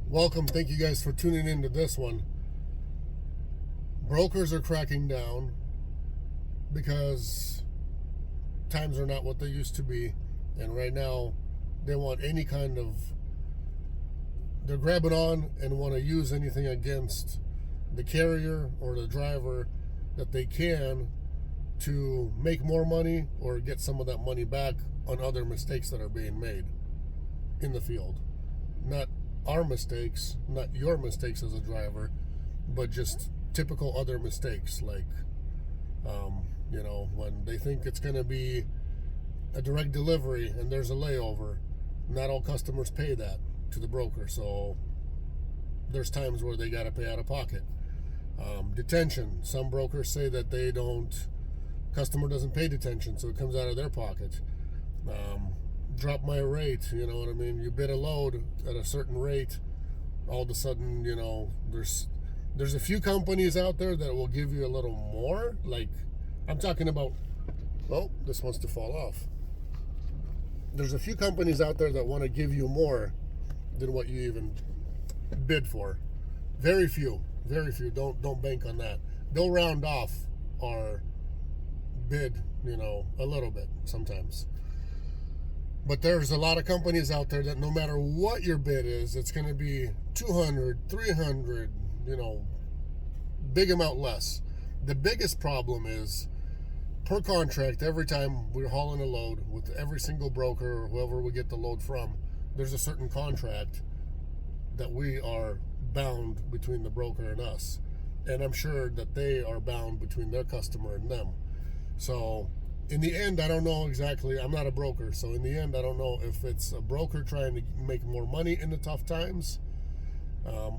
Welcome. Thank you guys for tuning into this one. Brokers are cracking down because times are not what they used to be. And right now, they want any kind of. They're grabbing on and want to use anything against the carrier or the driver that they can to make more money or get some of that money back on other mistakes that are being made in the field. Not our mistakes, not your mistakes as a driver, but just typical other mistakes like, when they think it's going to be a direct delivery and there's a layover, not all customers pay that to the broker. So there's times where they got to pay out of pocket. Detention. Some brokers say that customer doesn't pay detention, so it comes out of their pocket. Drop my rate, you know what I mean? You bid a load at a certain rate, all of a sudden, there's a few companies out there that will give you a little more. Like, I'm talking about, this wants to fall off. There's a few companies out there that want to give you more than what you even bid for. Very few. Don't bank on that. They'll round off our bid, a little bit sometimes. But there's a lot of companies out there that no matter what your bid is, it's going to be 200, 300, big amount less. The biggest problem is per contract, every time we're hauling a load with every single broker or whoever we get the load from, there's a certain contract that we are bound between the broker and us. And I'm sure that they are bound between their customer and them. So in the end, I don't know exactly. I'm not a broker, so in the end, I don't know if it's a broker trying to make more money in the tough times,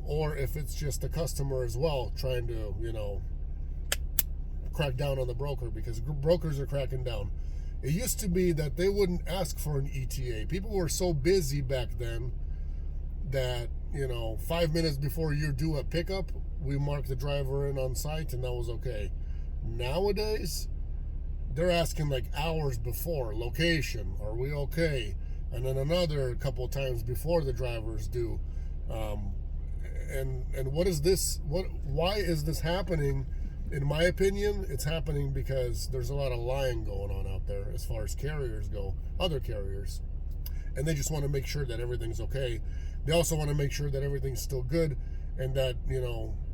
or if it's just a customer as well trying to, crack down on the broker, because brokers are cracking down. It used to be that they wouldn't ask for an ETA. People were so busy back then that, 5 minutes before you're due at pickup, we mark the driver in on site and that was okay. Nowadays, they're asking like hours before, location, are we okay? And then another couple of times before the drivers do. And what is this? Why is this happening? In my opinion, it's happening because there's a lot of lying going on out there as far as carriers go, other carriers. And they just want to make sure that everything's okay. They also want to make sure that everything's still good and that,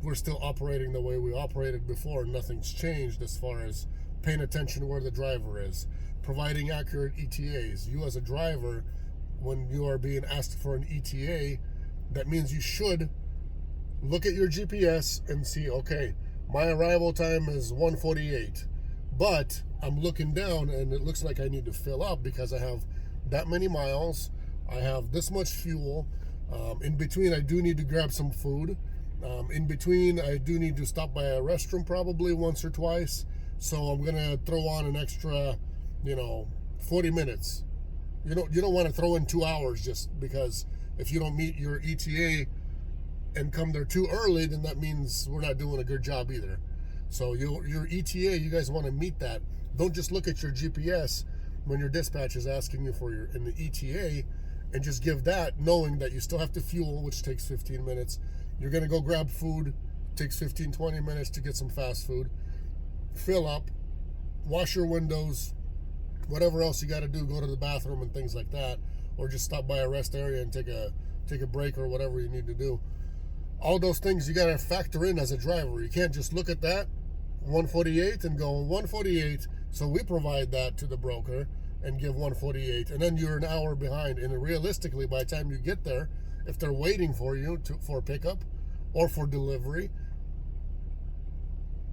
we're still operating the way we operated before and nothing's changed as far as paying attention to where the driver is, providing accurate ETAs. You as a driver, when you are being asked for an ETA, that means you should look at your GPS and see, okay, my arrival time is 1:48, but I'm looking down and it looks like I need to fill up because I have that many miles, I have this much fuel, in between I do need to grab some food, in between I do need to stop by a restroom probably once or twice, so I'm going to throw on an extra, 40 minutes. You don't want to throw in 2 hours just because if you don't meet your ETA and come there too early, then that means we're not doing a good job either. So your ETA, you guys want to meet that. Don't just look at your GPS when your dispatch is asking you for in the ETA and just give that, knowing that you still have to fuel, which takes 15 minutes. You're going to go grab food, takes 15, 20 minutes to get some fast food. Fill up, wash your windows, whatever else you got to do, go to the bathroom and things like that, or just stop by a rest area and take a break or whatever you need to do. All those things you got to factor in as a driver. You can't just look at that 148 and go 148, so we provide that to the broker and give 148, and then you're an hour behind. And realistically, by the time you get there, if they're waiting for you for pickup or for delivery,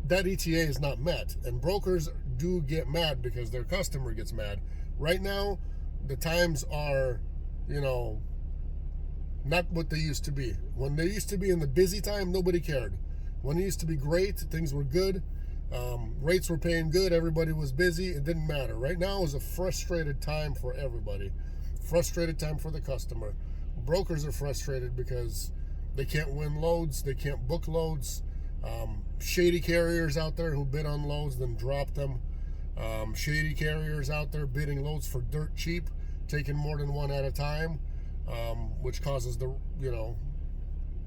that ETA is not met. And brokers do get mad because their customer gets mad. Right now, the times are, not what they used to be. When they used to be in the busy time, nobody cared. When it used to be great, things were good, rates were paying good, everybody was busy, it didn't matter. Right now is a frustrated time for everybody. Frustrated time for the customer. Brokers are frustrated because they can't win loads, they can't book loads. Shady carriers out there who bid on loads then drop them. Shady carriers out there bidding loads for dirt cheap, taking more than one at a time, which causes the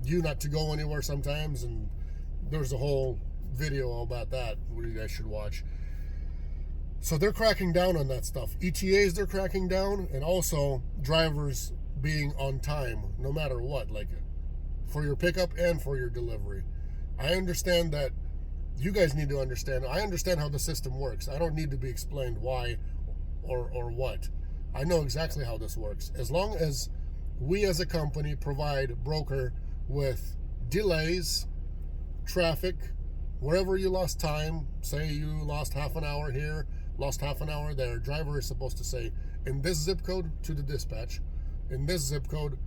you not to go anywhere sometimes, and there's a whole video about that where you guys should watch. So they're cracking down on that stuff. ETAs, they're cracking down, and also drivers being on time no matter what, like for your pickup and for your delivery. I understand that you guys need to understand. I understand how the system works. I don't need to be explained why or what. I know exactly how this works. As long as we as a company provide broker with delays, traffic, wherever you lost time, say you lost half an hour here, lost half an hour there, driver is supposed to say, in this zip code to the dispatch, in this zip code,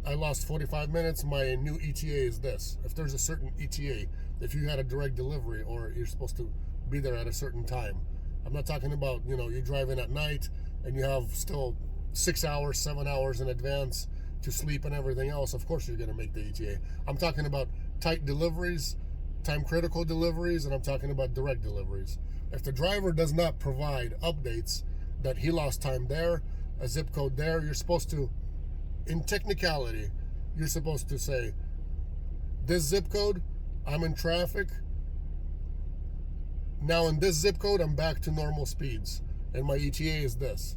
I lost 45 minutes, my new ETA is this. If there's a certain ETA, if you had a direct delivery or you're supposed to be there at a certain time. I'm not talking about, you drive in at night and you have still 6 hours, 7 hours in advance to sleep and everything else. Of course you're going to make the ETA. I'm talking about tight deliveries, time critical deliveries, and I'm talking about direct deliveries. If the driver does not provide updates that he lost time there, a zip code there, you're supposed to, in technicality, you're supposed to say, this zip code, I'm in traffic. Now in this zip code, I'm back to normal speeds, and my ETA is this.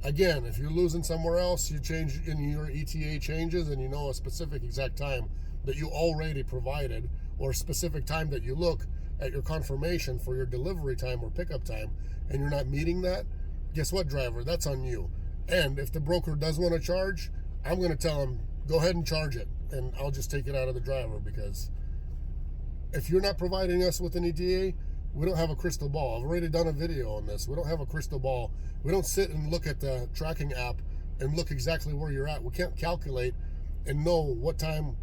Again, if you're losing somewhere else, you change in your ETA changes, and you know a specific exact time that you already provided, or a specific time that you look at your confirmation for your delivery time or pickup time, and you're not meeting that, guess what, driver? That's on you. And if the broker does want to charge, I'm going to tell him, go ahead and charge it, and I'll just take it out of the driver, because if you're not providing us with an ETA, we don't have a crystal ball. I've already done a video on this. We don't have a crystal ball. We don't sit and look at the tracking app and look exactly where you're at. We can't calculate and know what time.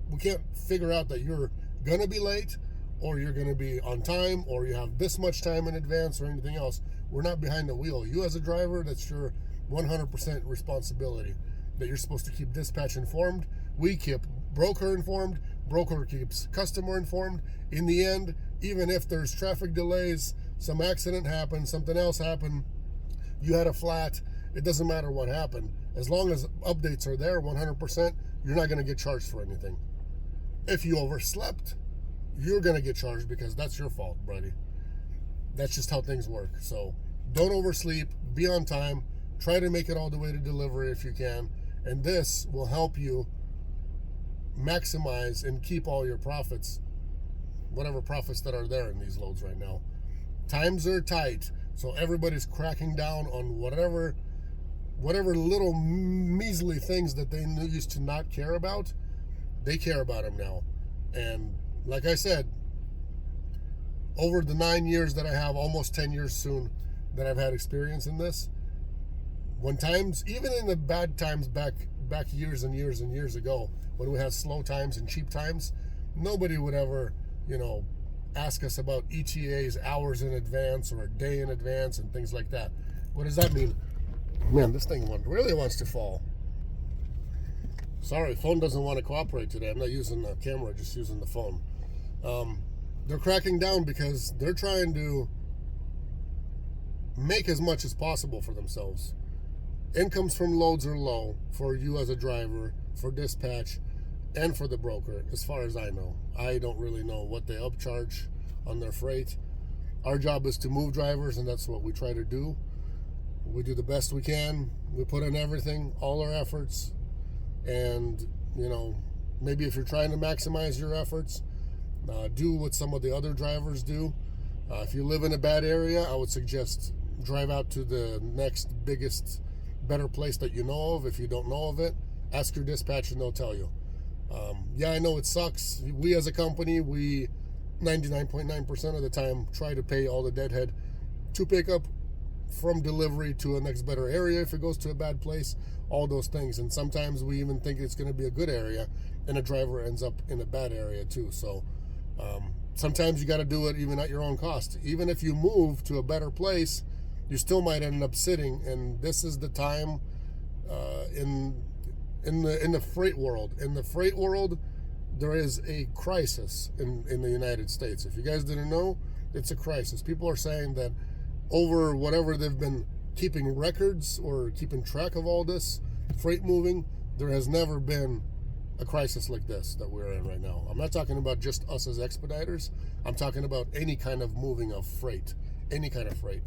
We can't figure out that you're going to be late or you're going to be on time or you have this much time in advance or anything else. We're not behind the wheel. You as a driver, that's your 100% responsibility, that you're supposed to keep dispatch informed. We keep broker informed. Broker keeps customer informed. In the end, even if there's traffic delays, some accident happened, something else happened, you had a flat, it doesn't matter what happened. As long as updates are there 100%, you're not going to get charged for anything. If you overslept, you're going to get charged because that's your fault, buddy. That's just how things work. So don't oversleep, be on time, try to make it all the way to delivery if you can, and this will help you maximize and keep all your profits, whatever profits that are there in these loads right now. Times are tight, so everybody's cracking down on whatever little measly things that they used to not care about, they care about them now. And like I said, over the 9 years that I have, almost 10 years soon that I've had experience in this, when times, even in the bad times back years and years and years ago, when we had slow times and cheap times, nobody would ever, ask us about ETAs hours in advance or a day in advance and things like that. What does that mean? Man, this thing really wants to fall. Sorry, phone doesn't want to cooperate today. I'm not using the camera, just using the phone. They're cracking down because they're trying to make as much as possible for themselves. Incomes from loads are low for you as a driver, for dispatch, and for the broker, as far as I know. I don't really know what they upcharge on their freight. Our job is to move drivers, and that's what we try to do. We do the best we can. We put in everything, all our efforts, and, maybe if you're trying to maximize your efforts, do what some of the other drivers do. If you live in a bad area, I would suggest drive out to the next biggest, better place that you know of. If you don't know of it, ask your dispatcher and they'll tell you. Yeah, I know it sucks. We as a company, we 99.9% of the time try to pay all the deadhead to pick up from delivery to a next better area if it goes to a bad place, all those things. And sometimes we even think it's going to be a good area and a driver ends up in a bad area too. So sometimes you got to do it even at your own cost. Even if you move to a better place, you still might end up sitting. And this is the time in the freight world. In the freight world, there is a crisis in the United States. If you guys didn't know, it's a crisis. People are saying that over whatever they've been keeping records or keeping track of all this freight moving, there has never been a crisis like this that we're in right now. I'm not talking about just us as expediters. I'm talking about any kind of moving of freight, any kind of freight.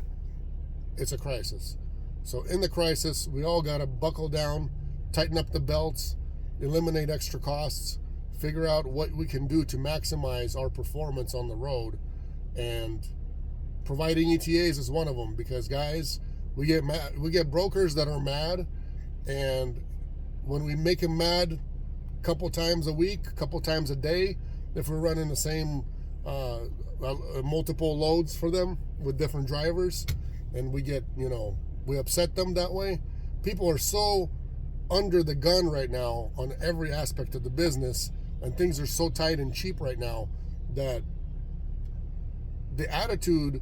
It's a crisis. So in the crisis, we all got to buckle down, tighten up the belts, eliminate extra costs, figure out what we can do to maximize our performance on the road. And providing ETAs is one of them, because guys, we get brokers that are mad, and when we make them mad a couple times a week, a couple times a day, if we're running the same multiple loads for them with different drivers, and we get, we upset them that way. People are so under the gun right now on every aspect of the business, and things are so tight and cheap right now that the attitude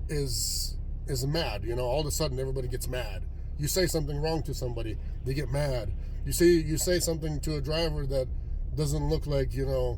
is mad. All of a sudden everybody gets mad. You say something wrong to somebody, they get mad. You say something to a driver that doesn't look like, that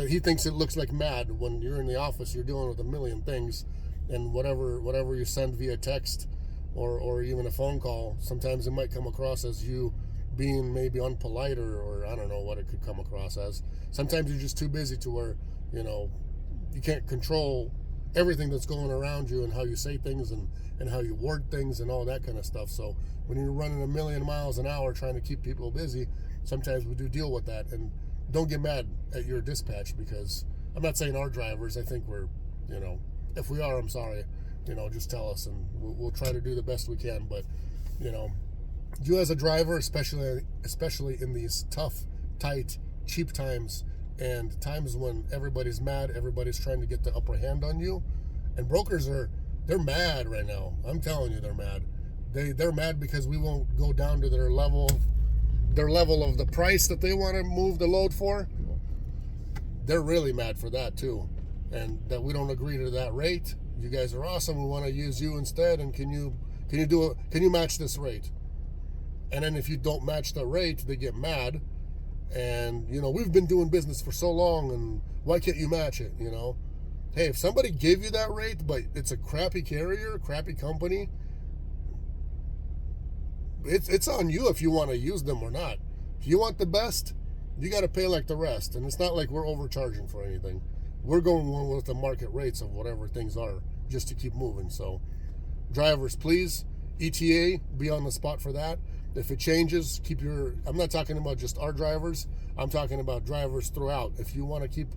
he thinks it looks like mad. When you're in the office, you're dealing with a million things, and whatever you send via text or even a phone call, sometimes it might come across as you being maybe unpolite, or I don't know what it could come across as. Sometimes you're just too busy to where, you can't control everything that's going around you, and how you say things and how you word things and all that kind of stuff. So when you're running 1,000,000 miles an hour trying to keep people busy, sometimes we do deal with that. And don't get mad at your dispatch, because I'm not saying our drivers, I think we're, if we are, I'm sorry, just tell us, and we'll try to do the best we can. But, you as a driver, especially in these tough, tight, cheap times, and times when everybody's mad, everybody's trying to get the upper hand on you, and brokers they're mad right now. I'm telling you, they're mad. They're mad because we won't go down to their level of the price that they want to move the load for. They're really mad for that too, and that we don't agree to that rate. You guys are awesome. We want to use you instead, and can you match this rate? And then if you don't match the rate, they get mad. And, we've been doing business for so long, and why can't you match it, Hey, if somebody gave you that rate, but it's a crappy carrier, crappy company, it's on you if you want to use them or not. If you want the best, you got to pay like the rest. And it's not like we're overcharging for anything. We're going with the market rates of whatever things are, just to keep moving. So, drivers, please, ETA, be on the spot for that. If it changes, I'm not talking about just our drivers, I'm talking about drivers throughout. If you want to keep,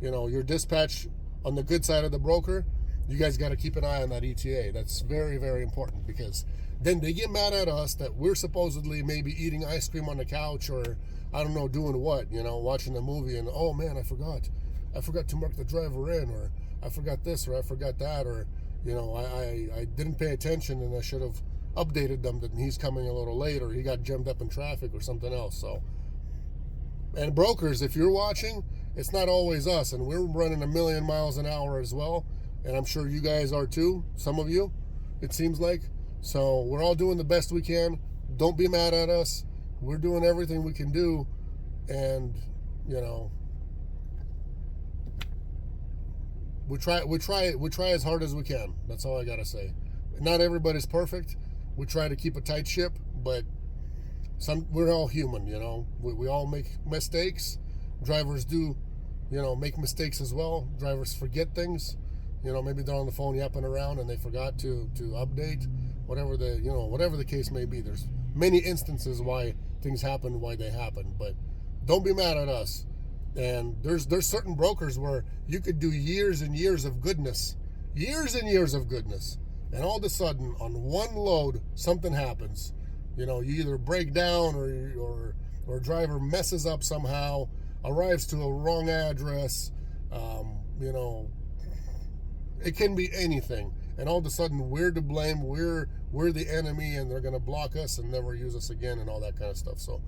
your dispatch on the good side of the broker, you guys got to keep an eye on that ETA. That's very, very important, because then they get mad at us that we're supposedly maybe eating ice cream on the couch, or I don't know, doing what, watching a movie, and oh man, I forgot to mark the driver in, or I forgot this, or I forgot that, or I didn't pay attention, and I should have updated them that he's coming a little late, or he got jammed up in traffic, or something else. So, and brokers, if you're watching, it's not always us, and we're running 1,000,000 miles an hour as well, and I'm sure you guys are too, some of you, it seems like. So we're all doing the best we can. Don't be mad at us. We're doing everything we can do, and we try as hard as we can. That's all I gotta say. Not everybody's perfect. We try to keep a tight ship, but we're all human, We all make mistakes. Drivers do, make mistakes as well. Drivers forget things. Maybe they're on the phone yapping around and they forgot to update. Whatever the case may be. There's many instances why things happen, why they happen. But don't be mad at us. And there's certain brokers where you could do years and years of goodness, and all of a sudden, on one load, something happens. You either break down, or a driver messes up somehow, arrives to a wrong address. It can be anything. And all of a sudden, we're to blame. We're the enemy, and they're going to block us and never use us again, and all that kind of stuff. So,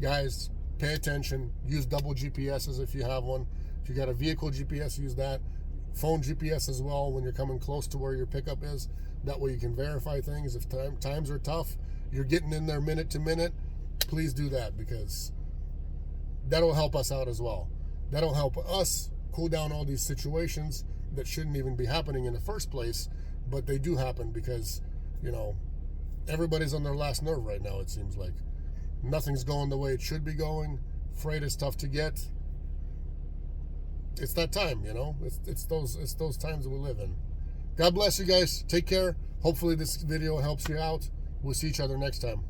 guys, pay attention. Use double GPSs if you have one. If you got a vehicle GPS, use that. Phone GPS as well when you're coming close to where your pickup is. That way you can verify things. If times are tough, you're getting in there minute to minute, please do that, because that'll help us out as well. That'll help us cool down all these situations that shouldn't even be happening in the first place, but they do happen because, everybody's on their last nerve right now, it seems like. Nothing's going the way it should be going. Freight is tough to get. It's that time, you know. It's those times that we live in. God bless you guys. Take care. Hopefully this video helps you out. We'll see each other next time.